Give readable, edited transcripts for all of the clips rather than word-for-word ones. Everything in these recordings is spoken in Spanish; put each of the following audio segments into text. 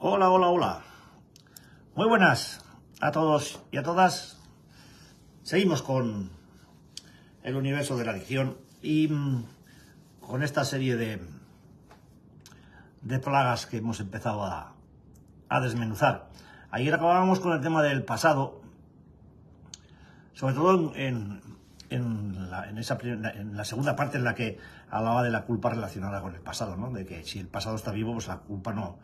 Hola, hola, hola. Muy buenas a todos y a todas. Seguimos con el universo de la adicción y con esta serie de plagas que hemos empezado a desmenuzar. Ayer acabábamos con el tema del pasado, sobre todo en la segunda parte en la que hablaba de la culpa relacionada con el pasado, ¿no? De que si el pasado está vivo, pues la culpa no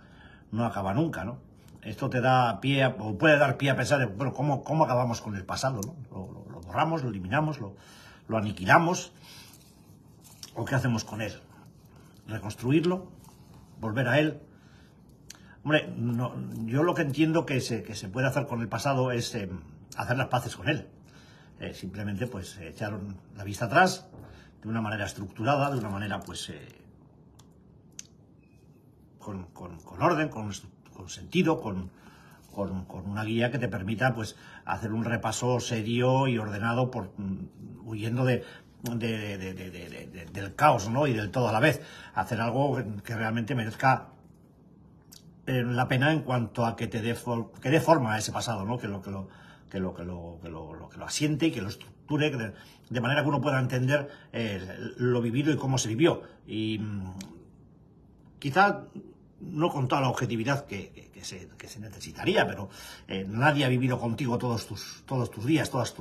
acaba nunca, ¿no? Esto te da pie, o puede dar pie a pensar, bueno, ¿cómo acabamos con el pasado, ¿no? ¿Lo borramos, lo eliminamos, lo aniquilamos? ¿O qué hacemos con él? ¿Reconstruirlo? ¿Volver a él? Hombre, yo lo que entiendo que se puede hacer con el pasado es hacer las paces con él. Simplemente pues echar la vista atrás de una manera estructurada, de una manera pues con orden, con sentido, con una guía que te permita pues hacer un repaso serio y ordenado, huyendo del caos, ¿no? Y del todo a la vez. Hacer algo que realmente merezca la pena en cuanto a que dé forma a ese pasado, ¿no? Que lo asiente y que lo estructure de manera que uno pueda entender lo vivido y cómo se vivió. Y quizá no con toda la objetividad que se necesitaría, pero nadie ha vivido contigo todos tus días, todos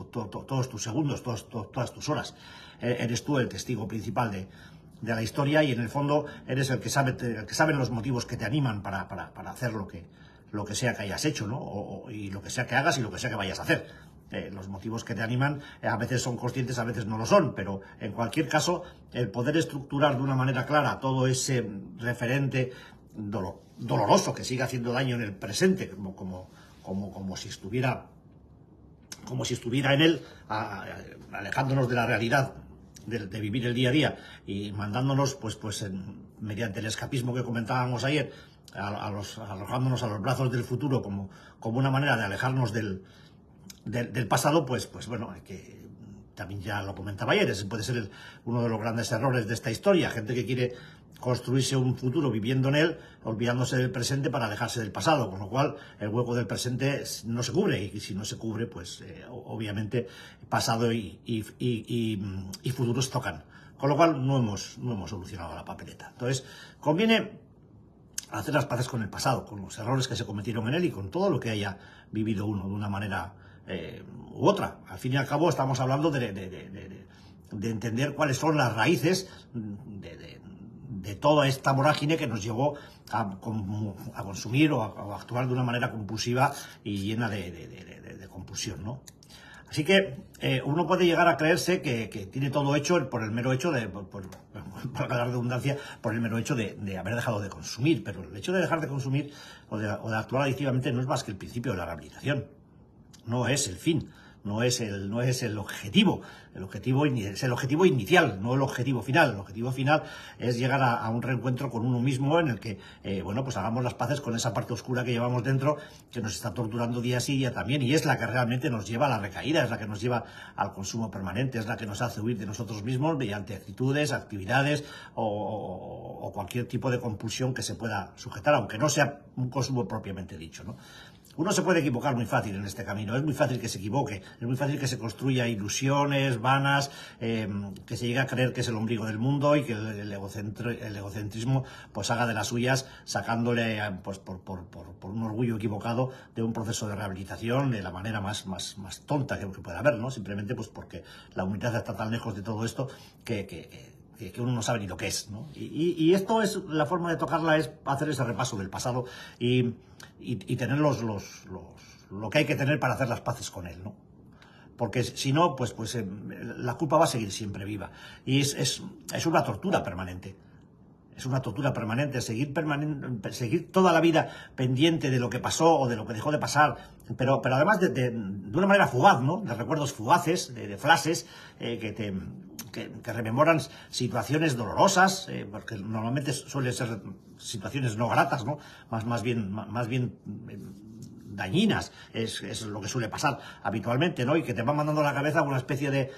tus segundos, todas tus horas. Eres tú el testigo principal de la historia, y en el fondo eres el que sabe los motivos que te animan para hacer lo que sea que hayas hecho, ¿no? Y lo que sea que hagas y lo que sea que vayas a hacer. Los motivos que te animan a veces son conscientes, a veces no lo son, pero en cualquier caso el poder estructurar de una manera clara todo ese referente doloroso que sigue haciendo daño en el presente, como si estuviera en él, alejándonos de la realidad de vivir el día a día y mandándonos mediante el escapismo que comentábamos ayer, arrojándonos a los brazos del futuro como una manera de alejarnos del pasado, pues bueno, que también ya lo comentaba ayer, ese puede ser uno de los grandes errores de esta historia. Gente que quiere construirse un futuro viviendo en él, olvidándose del presente para alejarse del pasado, con lo cual el hueco del presente no se cubre, y si no se cubre, pues obviamente pasado y futuro se tocan, con lo cual no hemos solucionado la papeleta. Entonces conviene hacer las paces con el pasado, con los errores que se cometieron en él y con todo lo que haya vivido uno de una manera u otra. Al fin y al cabo estamos hablando de entender cuáles son las raíces de toda esta vorágine que nos llevó a consumir o a actuar de una manera compulsiva y llena de compulsión, ¿no? Así que uno puede llegar a creerse que tiene todo hecho por el mero hecho por la redundancia, por el mero hecho de haber dejado de consumir. Pero el hecho de dejar de consumir o de actuar adictivamente no es más que el principio de la rehabilitación. No es el fin, no es el objetivo. El objetivo es el objetivo inicial, no el objetivo final. El objetivo final es llegar a un reencuentro con uno mismo, en el que pues hagamos las paces con esa parte oscura que llevamos dentro, que nos está torturando día sí día también, y es la que realmente nos lleva a la recaída, es la que nos lleva al consumo permanente, es la que nos hace huir de nosotros mismos mediante actitudes, actividades o cualquier tipo de compulsión que se pueda sujetar, aunque no sea un consumo propiamente dicho, ¿no? Uno se puede equivocar muy fácil en este camino, es muy fácil que se equivoque, es muy fácil que se construya ilusiones vanas, que se llegue a creer que es el ombligo del mundo, y que el egocentrismo pues haga de las suyas, sacándole pues por un orgullo equivocado de un proceso de rehabilitación de la manera más tonta que pueda haber, ¿no? Simplemente pues porque la humildad está tan lejos de todo esto que uno no sabe ni lo que es, ¿no? Y esto es la forma de tocarla, es hacer ese repaso del pasado y tener lo que hay que tener para hacer las paces con él, ¿no? Porque si no, pues la culpa va a seguir siempre viva, y es una tortura permanente. Es una tortura permanente seguir toda la vida pendiente de lo que pasó o de lo que dejó de pasar, pero además de una manera fugaz, ¿no? De recuerdos fugaces, de flashes que rememoran situaciones dolorosas, porque normalmente suelen ser situaciones no gratas, ¿no? Más bien dañinas, es lo que suele pasar habitualmente, ¿no? Y que te van mandando a la cabeza una especie de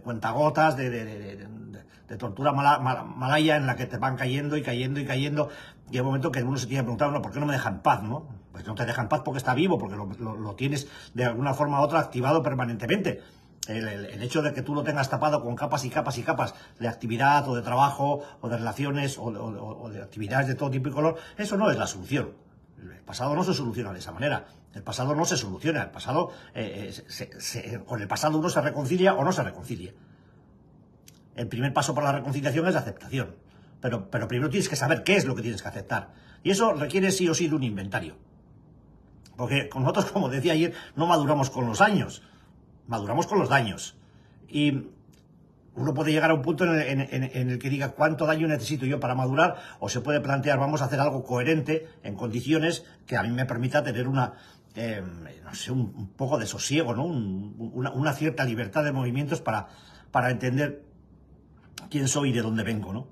cuentagotas, de tortura malaya en la que te van cayendo y cayendo y cayendo, y hay un momento que uno se tiene que preguntar, no, ¿por qué no me deja en paz, no? Pues no te deja en paz porque está vivo, porque lo tienes de alguna forma u otra activado permanentemente. El hecho de que tú lo tengas tapado con capas y capas y capas de actividad o de trabajo o de relaciones o de actividades de todo tipo y color, eso no es la solución. El pasado no se soluciona de esa manera. El pasado no se soluciona. El pasado, con el pasado uno se reconcilia o no se reconcilia. El primer paso para la reconciliación es la aceptación. Pero primero tienes que saber qué es lo que tienes que aceptar. Y eso requiere sí o sí de un inventario. Porque con nosotros, como decía ayer, no maduramos con los años. Maduramos con los daños. Y uno puede llegar a un punto en el que diga cuánto daño necesito yo para madurar, o se puede plantear, vamos a hacer algo coherente en condiciones que a mí me permita tener no sé, un poco de sosiego, ¿no? Una cierta libertad de movimientos para entender quién soy y de dónde vengo, ¿no?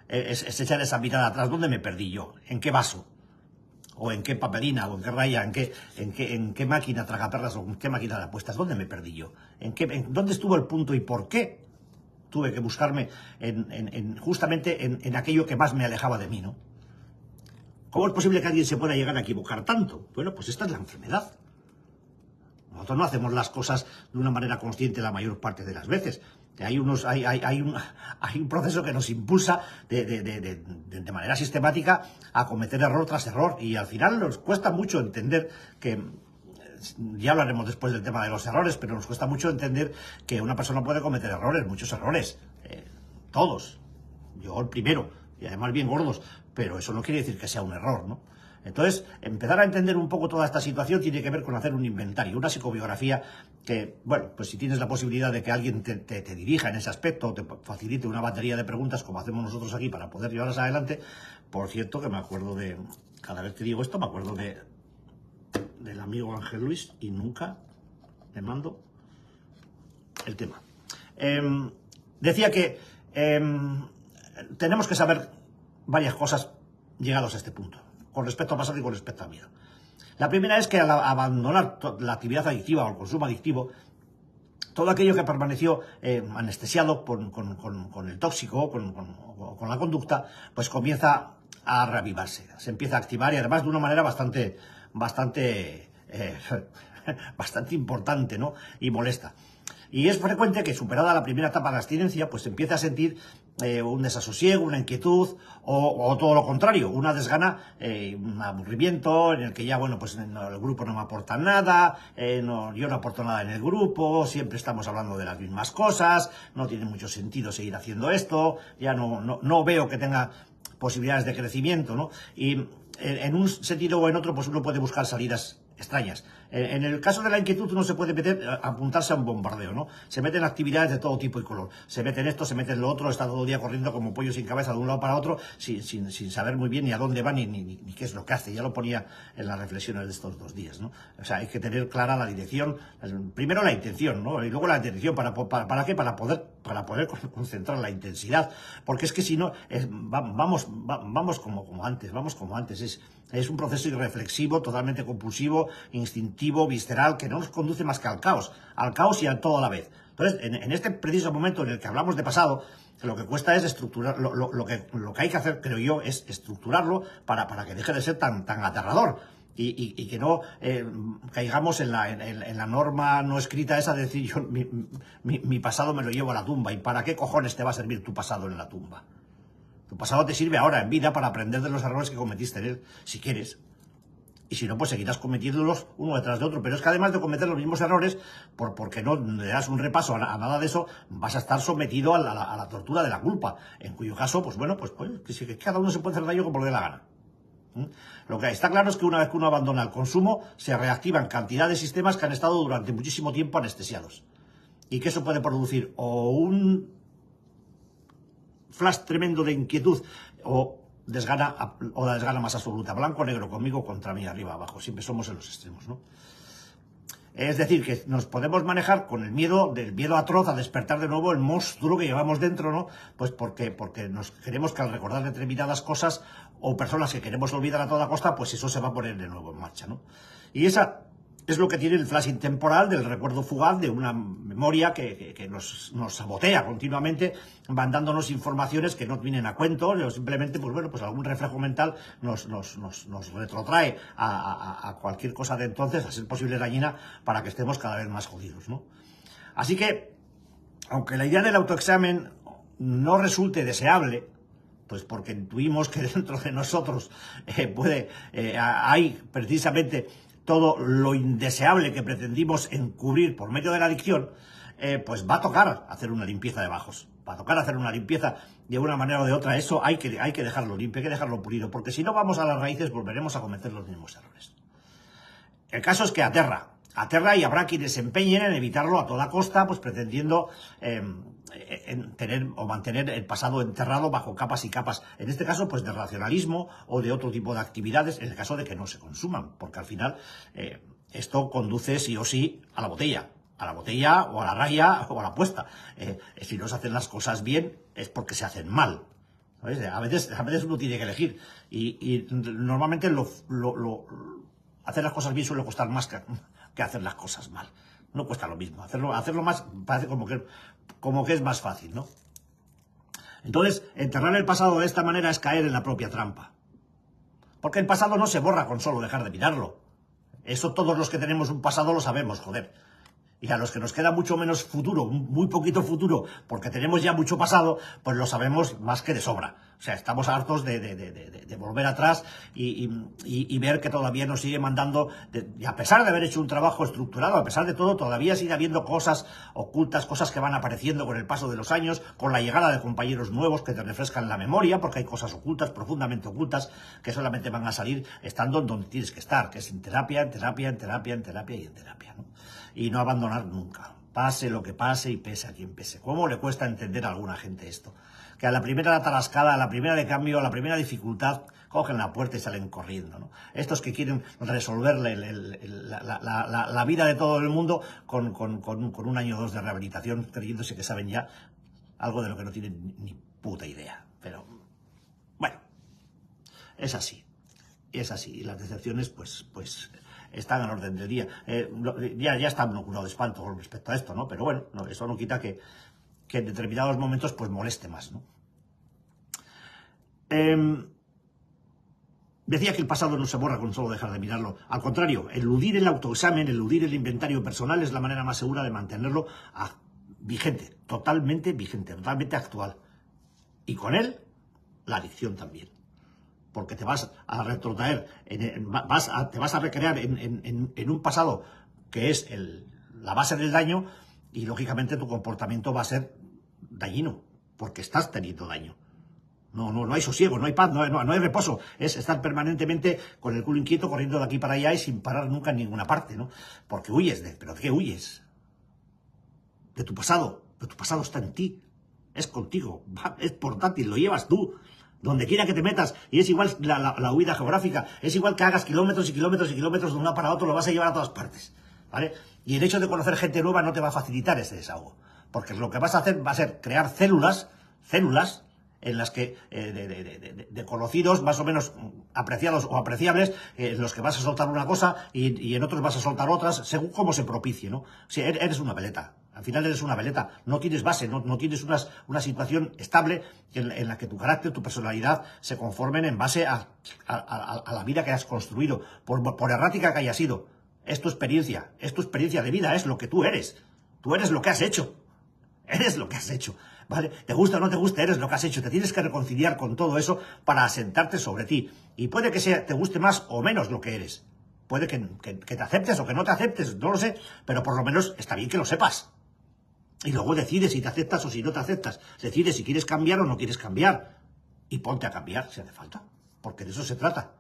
Es echar esa mirada atrás. ¿Dónde me perdí yo? ¿En qué vaso? ¿O en qué papelina? ¿O en qué raya? ¿En qué máquina tragaperras? ¿O en qué máquina de apuestas? ¿Dónde me perdí yo? ¿Dónde estuvo el punto y por qué tuve que buscarme justamente en aquello que más me alejaba de mí, ¿no? ¿Cómo es posible que alguien se pueda llegar a equivocar tanto? Bueno, pues esta es la enfermedad. Nosotros no hacemos las cosas de una manera consciente la mayor parte de las veces. Hay un proceso que nos impulsa de manera sistemática a cometer error tras error, y al final nos cuesta mucho entender que, ya hablaremos después del tema de los errores, pero nos cuesta mucho entender que una persona puede cometer errores, muchos errores, todos, yo el primero, y además bien gordos, pero eso no quiere decir que sea un error, ¿no? Entonces, empezar a entender un poco toda esta situación tiene que ver con hacer un inventario, una psicobiografía que, bueno, pues si tienes la posibilidad de que alguien te dirija en ese aspecto, te facilite una batería de preguntas como hacemos nosotros aquí para poder llevarlas adelante. Por cierto, que me acuerdo cada vez que digo esto, me acuerdo del amigo Ángel Luis y nunca le mando el tema. Decía que tenemos que saber varias cosas llegados a este punto, con respecto al pasado y con respecto al miedo. La primera es que al abandonar la actividad adictiva o el consumo adictivo, todo aquello que permaneció anestesiado con el tóxico, con la conducta, pues comienza a reavivarse, se empieza a activar, y además de una manera bastante importante, ¿no? Y molesta. Y es frecuente que, superada la primera etapa de la abstinencia, pues se empiece a sentir un desasosiego, una inquietud, o todo lo contrario, una desgana, un aburrimiento en el que ya, bueno, pues el grupo no me aporta nada, yo no aporto nada en el grupo, siempre estamos hablando de las mismas cosas, no tiene mucho sentido seguir haciendo esto, ya no veo que tenga posibilidades de crecimiento, ¿no? Y en un sentido o en otro, pues uno puede buscar salidas extrañas. En el caso de la inquietud, uno se puede apuntarse a un bombardeo, ¿no? Se mete en actividades de todo tipo y color. Se mete en esto, se mete en lo otro, está todo el día corriendo como pollo sin cabeza de un lado para otro, sin saber muy bien ni a dónde va ni qué es lo que hace. Ya lo ponía en las reflexiones de estos 2 días, ¿no? O sea, hay que tener clara la dirección, primero la intención, ¿no? Y luego la dirección, ¿para qué? Para poder concentrar la intensidad. Porque es que si no, vamos como antes. Es un proceso irreflexivo, totalmente compulsivo, instintivo, visceral, que no nos conduce más que al caos y a todo a la vez. Entonces, en este preciso momento en el que hablamos de pasado, lo que cuesta es estructurar, lo que hay que hacer, creo yo, es estructurarlo para que deje de ser tan aterrador. Y que no caigamos en la norma no escrita esa de decir, yo mi pasado me lo llevo a la tumba. ¿Y para qué cojones te va a servir tu pasado en la tumba? Tu pasado te sirve ahora, en vida, para aprender de los errores que cometiste en él, si quieres. Y si no, pues seguirás cometiéndolos uno detrás de otro. Pero es que además de cometer los mismos errores, porque no le das un repaso a nada de eso, vas a estar sometido a la tortura de la culpa. En cuyo caso, pues bueno, pues que cada uno se puede hacer daño como le dé la gana. Lo que está claro es que una vez que uno abandona el consumo, se reactivan cantidad de sistemas que han estado durante muchísimo tiempo anestesiados. Y que eso puede producir o un flash tremendo de inquietud o la desgana más absoluta, blanco o negro, conmigo contra mí, arriba abajo, siempre somos en los extremos, ¿no? Es decir, que nos podemos manejar con el miedo, del miedo atroz a despertar de nuevo el monstruo que llevamos dentro, ¿no? Pues porque nos queremos que al recordar determinadas cosas o personas que queremos olvidar a toda costa, pues eso se va a poner de nuevo en marcha, ¿no? Y esa es lo que tiene el flashing temporal del recuerdo fugaz de una memoria que nos sabotea continuamente, mandándonos informaciones que no vienen a cuento, o simplemente, pues bueno, pues algún reflejo mental nos retrotrae a cualquier cosa de entonces, a ser posible dañina, para que estemos cada vez más jodidos, ¿no? Así que, aunque la idea del autoexamen no resulte deseable, pues porque intuimos que dentro de nosotros hay precisamente todo lo indeseable que pretendimos encubrir por medio de la adicción, pues va a tocar hacer una limpieza de bajos. Va a tocar hacer una limpieza de una manera o de otra. Eso hay que dejarlo limpio, hay que dejarlo pulido, porque si no vamos a las raíces volveremos a cometer los mismos errores. El caso es que aterra y habrá quienes se empeñen en evitarlo a toda costa, pues pretendiendo tener o mantener el pasado enterrado bajo capas y capas, en este caso pues de racionalismo o de otro tipo de actividades, en el caso de que no se consuman, porque al final esto conduce sí o sí a la botella o a la raya o a la apuesta. Si no se hacen las cosas bien es porque se hacen mal. ¿Sabes? A veces uno tiene que elegir y normalmente hacer las cosas bien suele costar más que hacer las cosas mal. No cuesta lo mismo. Hacerlo más parece como que es más fácil, ¿no? Entonces, enterrar el pasado de esta manera es caer en la propia trampa. Porque el pasado no se borra con solo dejar de mirarlo. Eso todos los que tenemos un pasado lo sabemos, joder. Y a los que nos queda mucho menos futuro, muy poquito futuro, porque tenemos ya mucho pasado, pues lo sabemos más que de sobra. O sea, estamos hartos de volver atrás y ver que todavía nos sigue mandando, y a pesar de haber hecho un trabajo estructurado, a pesar de todo, todavía sigue habiendo cosas ocultas, cosas que van apareciendo con el paso de los años, con la llegada de compañeros nuevos que te refrescan la memoria, porque hay cosas ocultas, profundamente ocultas, que solamente van a salir estando en donde tienes que estar, que es en terapia, en terapia, en terapia, en terapia y en terapia, ¿no? Y no abandonar nunca, pase lo que pase y pese a quien pese. ¿Cómo le cuesta entender a alguna gente esto? Que a la primera tarascada, a la primera de cambio, a la primera dificultad, cogen la puerta y salen corriendo, ¿no? Estos que quieren resolverle la vida de todo el mundo con un año o dos de rehabilitación, creyéndose que saben ya algo de lo que no tienen ni puta idea. Pero, bueno, es así. Es así. Y las decepciones, pues están en orden del día. Ya está uno curado de espanto con respecto a esto, ¿no? Pero bueno, no, eso no quita que en determinados momentos pues moleste más, ¿no? Decía que el pasado no se borra con solo dejar de mirarlo. Al contrario, eludir el autoexamen, eludir el inventario personal es la manera más segura de mantenerlo vigente, totalmente actual. Y con él, la adicción también. Porque te vas a retrotraer, te vas a recrear en un pasado que es la base del daño, y lógicamente tu comportamiento va a ser dañino, porque estás teniendo daño. No hay sosiego, no hay paz, no hay reposo. Es estar permanentemente con el culo inquieto, corriendo de aquí para allá y sin parar nunca en ninguna parte, ¿no? Porque huyes ¿pero de qué huyes? De tu pasado. Pero tu pasado está en ti. Es contigo. Es portátil, lo llevas tú. Donde quiera que te metas, y es igual la huida geográfica, es igual que hagas kilómetros y kilómetros y kilómetros de un lado para otro, lo vas a llevar a todas partes, ¿vale? Y el hecho de conocer gente nueva no te va a facilitar ese desahogo, porque lo que vas a hacer va a ser crear células en las que, de conocidos más o menos apreciados o apreciables, en los que vas a soltar una cosa y en otros vas a soltar otras, según cómo se propicie, ¿no? Si eres una veleta. Al final eres una veleta, no tienes base, no tienes una situación estable en la que tu carácter, tu personalidad se conformen en base a la vida que has construido, por errática que haya sido. Es tu experiencia de vida, es lo que tú eres lo que has hecho, eres lo que has hecho, ¿vale? Te gusta o no te gusta, eres lo que has hecho, te tienes que reconciliar con todo eso para asentarte sobre ti, y puede que te guste más o menos lo que eres, puede que te aceptes o que no te aceptes, no lo sé, pero por lo menos está bien que lo sepas. Y luego decides si te aceptas o si no te aceptas. Decides si quieres cambiar o no quieres cambiar. Y ponte a cambiar si hace falta. Porque de eso se trata.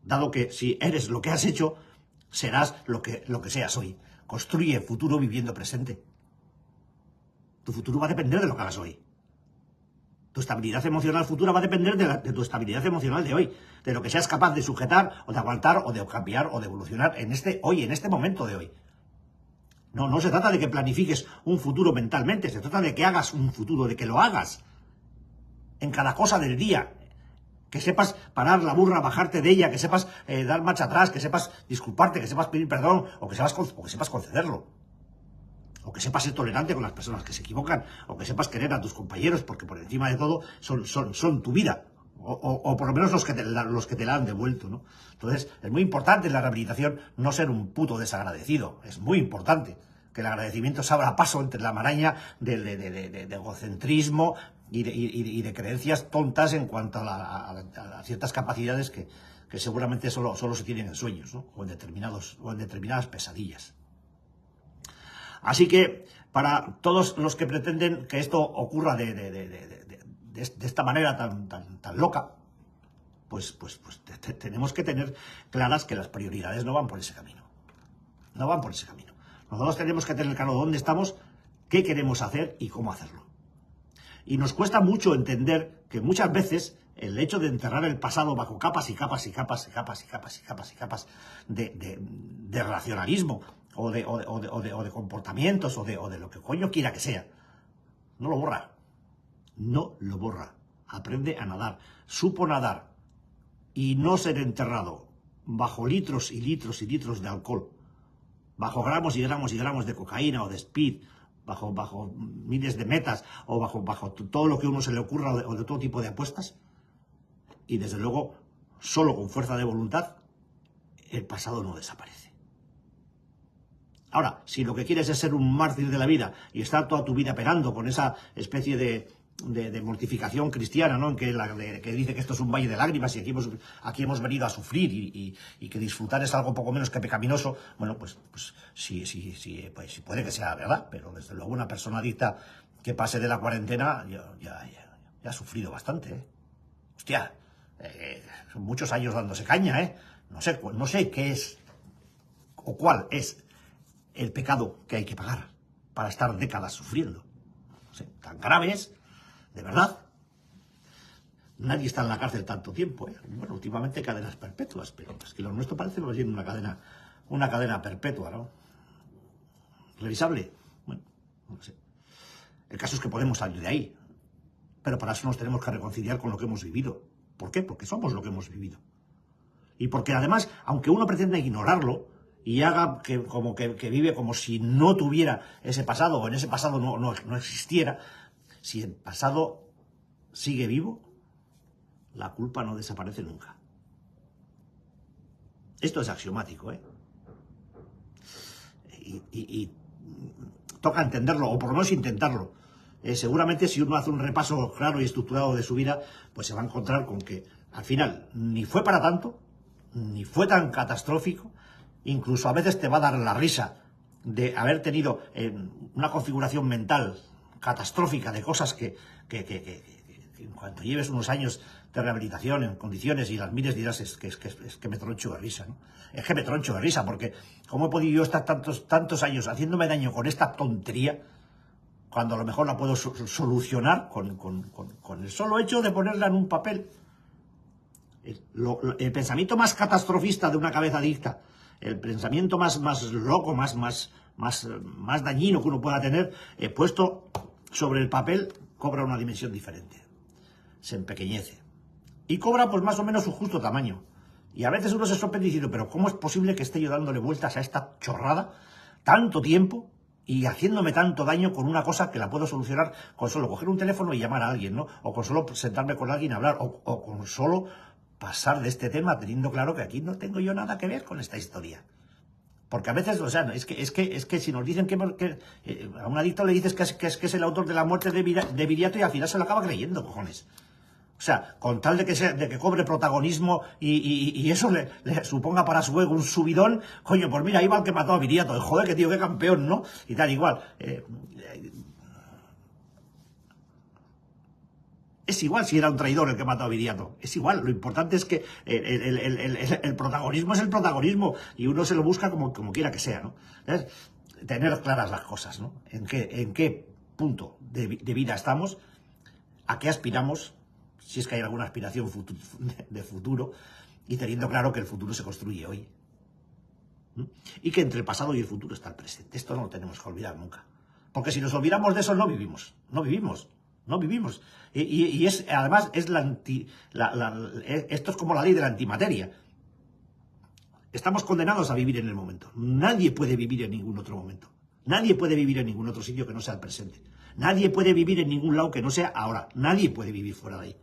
Dado que si eres lo que has hecho, serás lo que seas hoy. Construye futuro viviendo presente. Tu futuro va a depender de lo que hagas hoy. Tu estabilidad emocional futura va a depender de tu estabilidad emocional de hoy, de lo que seas capaz de sujetar, o de aguantar, o de cambiar, o de evolucionar en este momento de hoy. No se trata de que planifiques un futuro mentalmente, se trata de que hagas un futuro, de que lo hagas en cada cosa del día. Que sepas parar la burra, bajarte de ella, que sepas dar marcha atrás, que sepas disculparte, que sepas pedir perdón, o que sepas concederlo. O que sepas ser tolerante con las personas que se equivocan, o que sepas querer a tus compañeros, porque por encima de todo son tu vida, o por lo menos los que te la han devuelto, ¿no? Entonces, es muy importante en la rehabilitación no ser un puto desagradecido, es muy importante que el agradecimiento se abra paso entre la maraña de egocentrismo y de creencias tontas en cuanto a ciertas capacidades que seguramente solo se tienen en sueños, ¿no? o en determinadas pesadillas. Así que, para todos los que pretenden que esto ocurra de esta manera tan loca, pues tenemos que tener claras que las prioridades no van por ese camino. No van por ese camino. Nosotros tenemos que tener claro dónde estamos, qué queremos hacer y cómo hacerlo. Y nos cuesta mucho entender que muchas veces el hecho de enterrar el pasado bajo capas y capas y capas y capas y capas y capas y capas de racionalismo o de comportamientos o de lo que coño quiera que sea, no lo borra. No lo borra. Aprende a nadar. Supo nadar y no ser enterrado bajo litros y litros y litros de alcohol, bajo gramos y gramos y gramos de cocaína o de speed, bajo miles de metas o bajo todo lo que a uno se le ocurra o de todo tipo de apuestas. Y desde luego, solo con fuerza de voluntad, el pasado no desaparece. Ahora, si lo que quieres es ser un mártir de la vida y estar toda tu vida penando con esa especie de mortificación cristiana, ¿no? que dice que esto es un valle de lágrimas y aquí hemos venido a sufrir y que disfrutar es algo poco menos que pecaminoso, bueno, pues sí, puede que sea verdad, pero desde luego una persona adicta que pase de la cuarentena ya ha sufrido bastante, ¿eh? Hostia, son muchos años dándose caña, ¿eh? No sé qué es o cuál es el pecado que hay que pagar para estar décadas sufriendo. No sé, tan grave es. De verdad, nadie está en la cárcel tanto tiempo, ¿eh? Bueno, últimamente cadenas perpetuas, pero es que lo nuestro parece más bien una cadena perpetua, ¿no? ¿Revisable? Bueno, no sé. El caso es que podemos salir de ahí, pero para eso nos tenemos que reconciliar con lo que hemos vivido. ¿Por qué? Porque somos lo que hemos vivido. Y porque además, aunque uno pretenda ignorarlo y haga que vive como si no tuviera ese pasado o en ese pasado no existiera, si el pasado sigue vivo, la culpa no desaparece nunca. Esto es axiomático, ¿eh? Y toca entenderlo, o por lo menos intentarlo. Seguramente si uno hace un repaso claro y estructurado de su vida, pues se va a encontrar con que al final ni fue para tanto, ni fue tan catastrófico, incluso a veces te va a dar la risa de haber tenido una configuración mental catastrófica de cosas que en cuanto lleves unos años de rehabilitación en condiciones y las mires dirás es que me troncho de risa, ¿no? Es que me troncho de risa porque ¿cómo he podido yo estar tantos años haciéndome daño con esta tontería cuando a lo mejor la puedo solucionar con el solo hecho de ponerla en un papel? El pensamiento más catastrofista de una cabeza adicta, el pensamiento más loco, más dañino que uno pueda tener, puesto sobre el papel, cobra una dimensión diferente. Se empequeñece. Y cobra pues más o menos su justo tamaño. Y a veces uno se sorprende diciendo, pero ¿cómo es posible que esté yo dándole vueltas a esta chorrada tanto tiempo y haciéndome tanto daño con una cosa que la puedo solucionar con solo coger un teléfono y llamar a alguien, ¿no? O con solo sentarme con alguien a hablar, o con solo pasar de este tema teniendo claro que aquí no tengo yo nada que ver con esta historia. Porque a veces, o sea, es que si nos dicen que a un adicto le dices que es el autor de la muerte de Viriato y al final se lo acaba creyendo, cojones. O sea, con tal de que cobre protagonismo y eso le suponga para su ego un subidón, coño, pues mira, ahí va el que mató a Viriato, joder, que tío, qué campeón, ¿no? Y tal, igual. Es igual si era un traidor el que mató a Viriato, es igual, lo importante es que el protagonismo es el protagonismo y uno se lo busca como quiera que sea, ¿no? ¿Ves? Tener claras las cosas, ¿no? En qué punto de vida estamos, a qué aspiramos, si es que hay alguna aspiración de futuro, y teniendo claro que el futuro se construye hoy. Y que entre el pasado y el futuro está el presente. Esto no lo tenemos que olvidar nunca. Porque si nos olvidamos de eso, no vivimos. No vivimos. No vivimos. Y es, además, es esto es como la ley de la antimateria. Estamos condenados a vivir en el momento. Nadie puede vivir en ningún otro momento. Nadie puede vivir en ningún otro sitio que no sea el presente. Nadie puede vivir en ningún lado que no sea ahora. Nadie puede vivir fuera de ahí.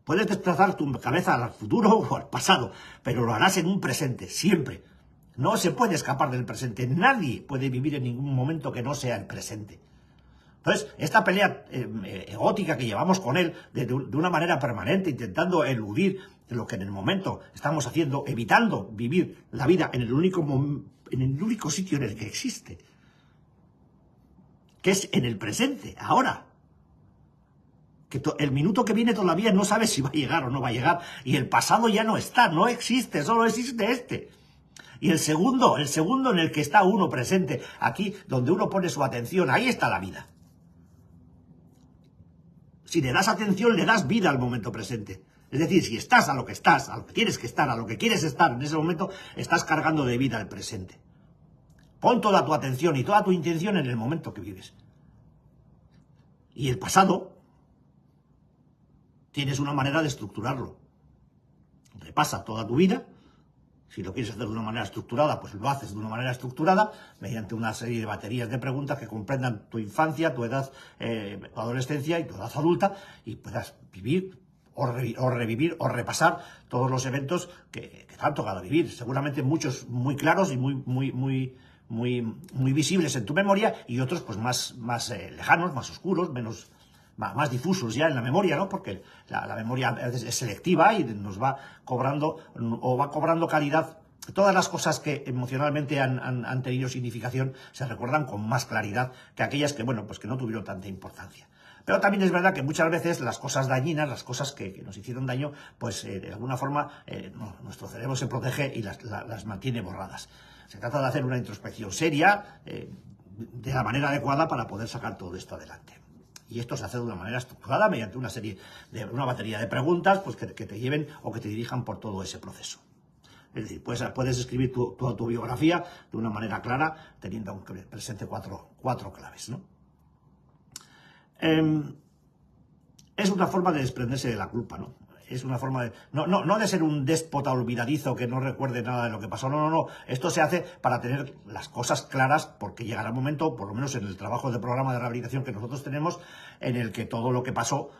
Puedes desplazar tu cabeza al futuro o al pasado, pero lo harás en un presente, siempre. No se puede escapar del presente. Nadie puede vivir en ningún momento que no sea el presente. Entonces, esta pelea egótica que llevamos con él de una manera permanente, intentando eludir lo que en el momento estamos haciendo, evitando vivir la vida en el único sitio en el que existe, que es en el presente, ahora. Que el minuto que viene todavía no sabes si va a llegar o no va a llegar, y el pasado ya no está, no existe, solo existe este. Y el segundo en el que está uno presente, aquí donde uno pone su atención, ahí está la vida. Si le das atención, le das vida al momento presente. Es decir, si estás a lo que tienes que estar, a lo que quieres estar en ese momento, estás cargando de vida al presente. Pon toda tu atención y toda tu intención en el momento que vives. Y el pasado, tienes una manera de estructurarlo. Repasa toda tu vida. Si lo quieres hacer de una manera estructurada, pues lo haces de una manera estructurada, mediante una serie de baterías de preguntas que comprendan tu infancia, tu edad, tu adolescencia y tu edad adulta, y puedas vivir o revivir o repasar todos los eventos que te han tocado vivir. Seguramente muchos muy claros y muy visibles en tu memoria, y otros pues más lejanos, más oscuros, más difusos ya en la memoria, ¿no? Porque la memoria es selectiva y nos va cobrando calidad. Todas las cosas que emocionalmente han tenido significación se recuerdan con más claridad que aquellas que, bueno, pues que no tuvieron tanta importancia. Pero también es verdad que muchas veces las cosas dañinas, las cosas que nos hicieron daño, pues de alguna forma nuestro cerebro se protege y las mantiene borradas. Se trata de hacer una introspección seria, de la manera adecuada para poder sacar todo esto adelante. Y esto se hace de una manera estructurada mediante una batería de preguntas, pues que te lleven o que te dirijan por todo ese proceso. Es decir, puedes escribir toda tu biografía de una manera clara, teniendo presente cuatro claves, ¿no? Es una forma de desprenderse de la culpa, ¿no? Es una forma de... No de ser un déspota olvidadizo que no recuerde nada de lo que pasó. No. Esto se hace para tener las cosas claras, porque llegará un momento, por lo menos en el trabajo de programa de rehabilitación que nosotros tenemos, en el que todo lo que pasó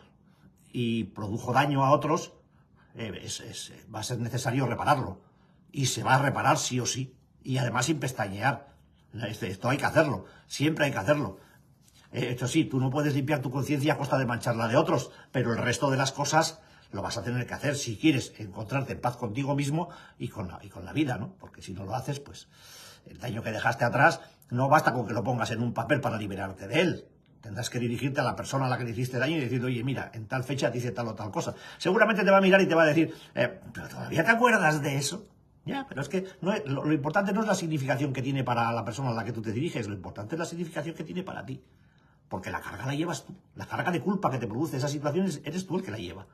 y produjo daño a otros, va a ser necesario repararlo. Y se va a reparar sí o sí. Y además sin pestañear. Esto hay que hacerlo. Siempre hay que hacerlo. Esto sí, tú no puedes limpiar tu conciencia a costa de manchar la de otros, pero el resto de las cosas lo vas a tener que hacer si quieres encontrarte en paz contigo mismo y con la vida, ¿no? Porque si no lo haces, pues el daño que dejaste atrás no basta con que lo pongas en un papel para liberarte de él. Tendrás que dirigirte a la persona a la que le hiciste daño y decir, oye, mira, en tal fecha te hice tal o tal cosa. Seguramente te va a mirar y te va a decir, ¿pero todavía te acuerdas de eso? Ya, pero es que lo importante no es la significación que tiene para la persona a la que tú te diriges, lo importante es la significación que tiene para ti. Porque la carga la llevas tú. La carga de culpa que te produce esas situaciones, eres tú el que la lleva.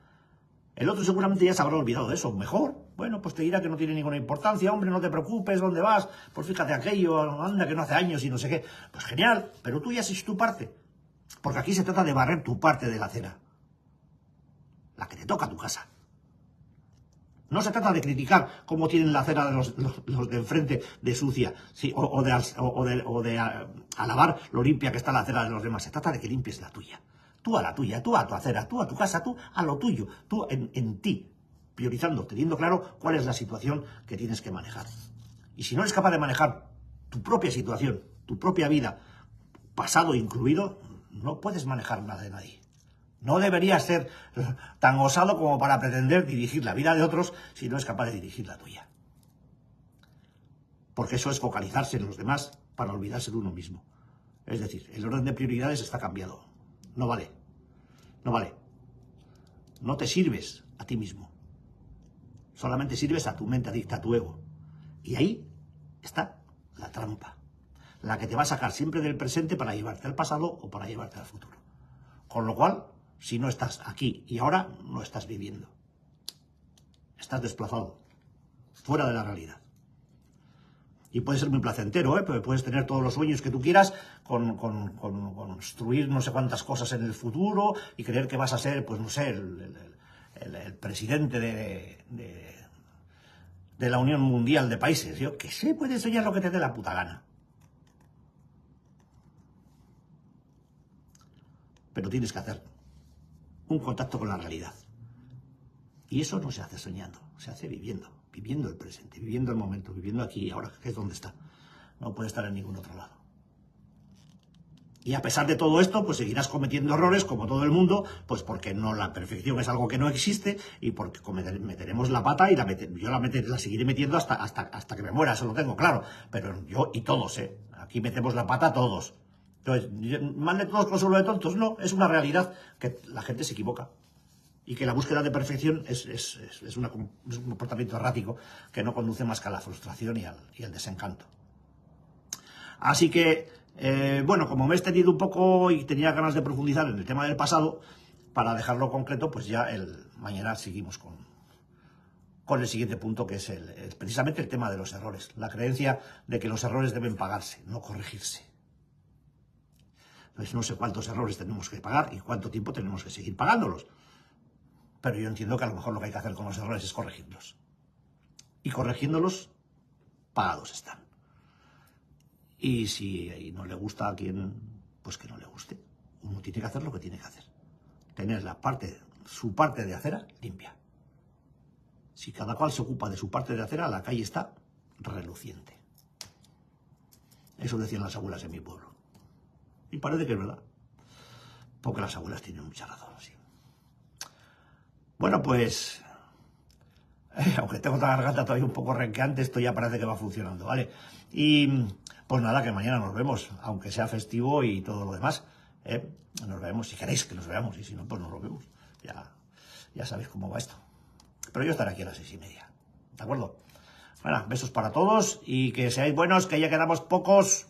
El otro seguramente ya se habrá olvidado de eso. Mejor, bueno, pues te dirá que no tiene ninguna importancia. Hombre, no te preocupes, ¿dónde vas? Pues fíjate aquello, anda que no hace años y no sé qué. Pues genial, pero tú ya haces tu parte. Porque aquí se trata de barrer tu parte de la acera. La que te toca a tu casa. No se trata de criticar cómo tienen la acera de los de enfrente de sucia, sí, o de alabar lo limpia que está la acera de los demás. Se trata de que limpies la tuya. Tú a la tuya, tú a tu acera, tú a tu casa, tú a lo tuyo, tú en ti, priorizando, teniendo claro cuál es la situación que tienes que manejar. Y si no eres capaz de manejar tu propia situación, tu propia vida, pasado incluido, no puedes manejar nada de nadie. No deberías ser tan osado como para pretender dirigir la vida de otros si no es capaz de dirigir la tuya. Porque eso es focalizarse en los demás para olvidarse de uno mismo. Es decir, el orden de prioridades está cambiado. No vale. No vale. No te sirves a ti mismo. Solamente sirves a tu mente adicta, a tu ego. Y ahí está la trampa. La que te va a sacar siempre del presente para llevarte al pasado o para llevarte al futuro. Con lo cual, Si no estás aquí y ahora, no estás viviendo. Estás desplazado, fuera de la realidad. Y puede ser muy placentero, pero puedes tener todos los sueños que tú quieras, construir no sé cuántas cosas en el futuro y creer que vas a ser, pues no sé, el presidente de la Unión Mundial de Países. Yo que sé, puedes soñar lo que te dé la puta gana. Pero tienes que hacer un contacto con la realidad. Y eso no se hace soñando, se hace viviendo el presente, viviendo el momento, viviendo aquí y ahora, que es donde está. No puede estar en ningún otro lado. Y a pesar de todo esto, pues seguirás cometiendo errores como todo el mundo, pues porque no, la perfección es algo que no existe y porque meteremos la pata y yo la seguiré metiendo hasta que me muera, eso lo tengo claro. Pero yo y todos, aquí metemos la pata todos. Entonces, mande todos consuelo de tontos, no, es una realidad que la gente se equivoca. Y que la búsqueda de perfección es un comportamiento errático que no conduce más que a la frustración y al desencanto. Así que, bueno, como me he extendido un poco y tenía ganas de profundizar en el tema del pasado, para dejarlo concreto, pues ya mañana seguimos con el siguiente punto, que es precisamente el tema de los errores. La creencia de que los errores deben pagarse, no corregirse. Entonces no sé cuántos errores tenemos que pagar y cuánto tiempo tenemos que seguir pagándolos. Pero yo entiendo que a lo mejor lo que hay que hacer con los errores es corregirlos. Y corrigiéndolos, pagados están. Y si no le gusta a quien, pues que no le guste. Uno tiene que hacer lo que tiene que hacer. Tener su parte de acera limpia. Si cada cual se ocupa de su parte de acera, la calle está reluciente. Eso decían las abuelas en mi pueblo. Y parece que es verdad. Porque las abuelas tienen mucha razón, sí. Bueno, pues, aunque tengo la garganta todavía un poco renqueante, esto ya parece que va funcionando, ¿vale? Y pues nada, que mañana nos vemos, aunque sea festivo y todo lo demás. Nos vemos, si queréis que nos veamos, y si no, pues nos lo vemos. Ya sabéis cómo va esto. Pero yo estaré aquí a las 6:30, ¿de acuerdo? Bueno, besos para todos y que seáis buenos, que ya quedamos pocos.